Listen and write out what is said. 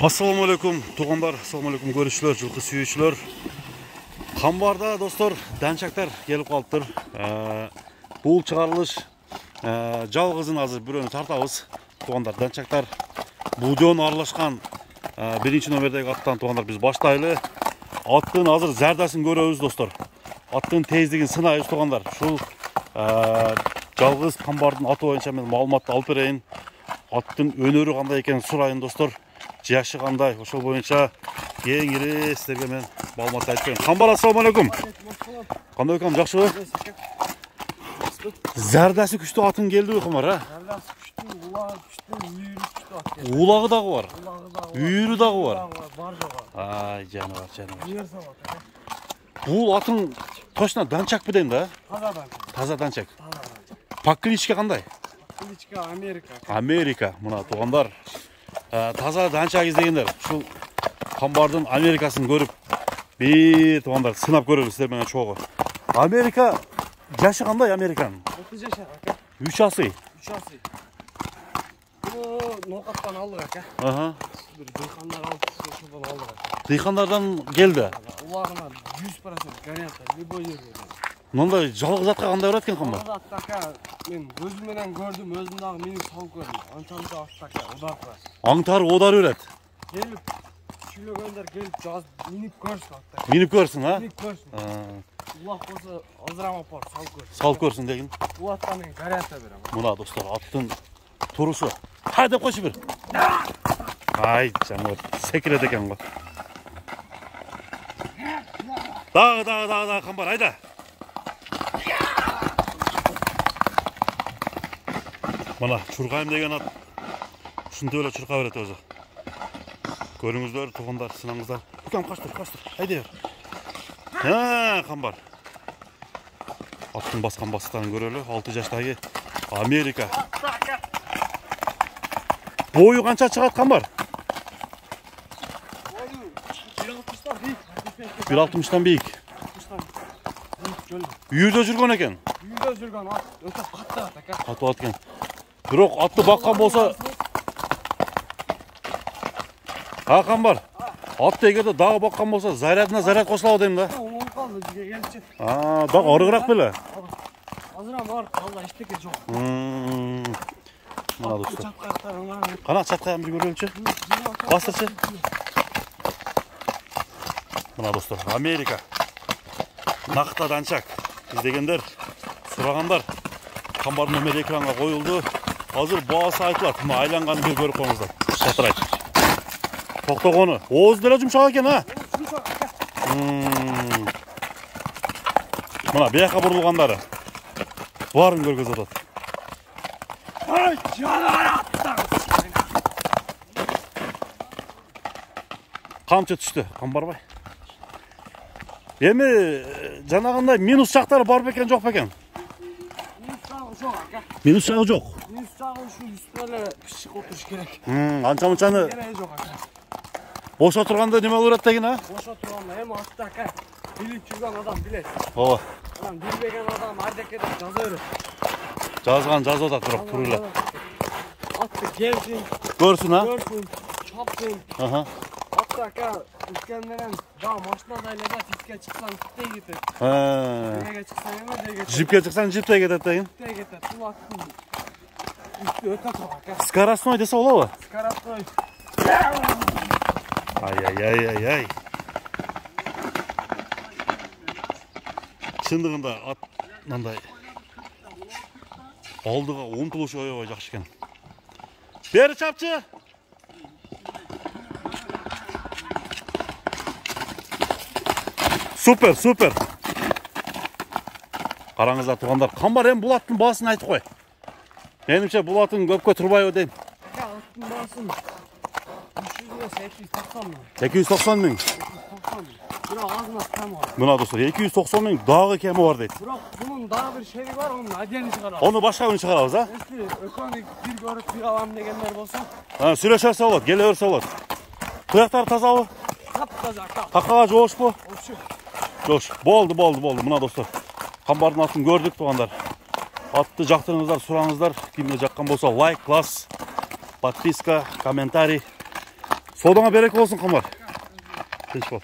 Assalamu alaikum tuğanlar, assalamu alaikum görüşçüler, жылқы сүйүүчүлөр. Камбарда достор, данчактар келип калыптыр. Бул чыгарылыш жалгызын азыр бирөөнү тартабыз. Туғандар, данчактар будон аралашкан биринчи номердеги аттан туғандар биз баштайлы. Аттын азыр зардасын көрөбүз достор. Аттын тездигин сынайбыз туғандар. Ушул жалгыз камбардын аты боюнча мен маалыматты алып берейин. Аттын өнөрү кандай экенин сурайын достор. Жашы кандай, ошол боюнча эң ири силерге мен маалымат айтып берейин. Камбар, ассаламу алейкум. Кандай экем, жакшыбы? Зардасы күчтүү атын келдиби камбар, а? Зардасы күчтүү, улагы күчтүү, үйүрү күчтүү ат келди. Улагы дагы бар. Үйүрү дагы бар. Бар жога. Ай, жаныбар, жаныбар. Үйүрсө болот. Бул атын точно данчакпы дейм да? Таза данчак. Таза данчак. Паккличке кандай? Паккличке Америка. Америка, мына тугандар. Таза данчак издегендер. Ушул камбардын Америкасын көрүп, тугандар сынап көрөлү силер менен чогуу. Америка жашы кандай Американын? 30 жашар ака. 3 асый. 3 асый. Бул ноокаттан алдык ака. Бир дыйкандар алып, ошодон алдык ака. Дыйкандардан келди. Улагына 100% гарантия, любой жерде. Мындай жалгыз атка кандай барат экен камбар? Жалгыз атта ака, мен көзүм менен көрдүм, өзүм дагы минип салып көрдүм. Анчалык атта ака, удар турат. Аңтар одар өрет. Келип, сүйлөгөндөр келип жаз минип көрсүн атта. Минип көрсүң, а? Минип көрсүн. Улак болсо азырама апарып салып көрсүн. Салып көрсүн деген. Бул аттан мен гарантия берем. Мына достор, аттын турушу. Ха деп койчу бир. Ай, жаныбар, секирет экен го. Дагы камбар, айда. Мына чуркайым деген ат ушунтип эле чурка берет өзү. Көрүңүздөр, тугандар, сынаңыздар. Укам качтыр. Айда бер. Камбар. Аттын баскан бастыктарын көрөлү. 6 жаштагы Америка. Бою канча чыгат камбар? 1.60-тан бийик. Үйүрдө жүргөн экен. Үйүрдө жүргөн ат өтө катуу ат ака. Катуу ат экен. Бирок атты баккан болсо, камбар. Атты эгерде дагы баккан болсо, зарядына заряд кошулабы дейм да. Оңолуп калды, жиге келчи. Дагы арыгыраак беле? Азырам бар, алла эчтеке жок. Мына достор. Чаткаяктар оңгай. Кана чаткаягын бир көрөлүчү. Бастырчы. Мына достор, Америка. Накта данчак издегендер, сурагандар. Камбардын номери экранга коюлду. Азыр баасы айтылат. Мына айланганын бир көрүп коюңуздар. Шатырайт. Токтогону. Ооз деле жумшак экен, а? Мына бияка бурулгандары. Баарын көргөзүп атат. Ай, жанар аттар. Камчы түштү, камбарбай. Эми жанагындай минус жактары бар бекен, жок бекен? Минус жагы жок ака. Минус жагы жок. Минус жагы ушу үстүнө пишик отуруш керек. Анча-мунчаны Кереги жок ака. бош отурганда неме болуп берет деген, а? Бош отурганда эми атта ака. Билип жүргөн адам билет. Ооба. Анан билбеген адам ардеке деп жаза берет. Жазган жазып атат, бирок туруп эле. Атты келсин, Көрсүн, а? көрсүн, чапсын. Атта ака үткөн менен дагы машинада айлап итке чыксаң иттей кетет. Деге чыксаң эме деге кетет. Жипке чыксаң жиптей кетет деген. Иттей кетет. Бул аттын үстү өтө чоң ака. Скоростной десе болобу? Скоростной. Ай. Чындыгында ат мындай алдыга умтулушу аябай жакшы экен. Бери чапчы. Супер. Караңыздар тугандар, камбар эми бул аттын баасын айтып кой. Менимче бул атын көпкө турбайбы дейм. Ака аттын баасын 290 миң. 290 миң. Бирок азына кем бар. Мына достор, 290 миң дагы кеми бар дейт. Бирок бунун дагы бир шеги бар, onu адени чыгарабыз. Onu башка күн чыгарабыз, а? Эсти экөөний бир көрүп бир алам дегендер болсо, Сүйлөшөрсө болот, келе берсе болот. Туяктар тазабы? таптаза ака. Такага жоошпу? Ошо. Жош. Болду. Мына достор. Камбардын атын көрдүк тугандар. Атты жактырыңыздар, сураңыздар. Кимге жаккан болсо лайк, класс, подписка, комментарий. Sodana berek olsun Qamar. Tinch bo'l.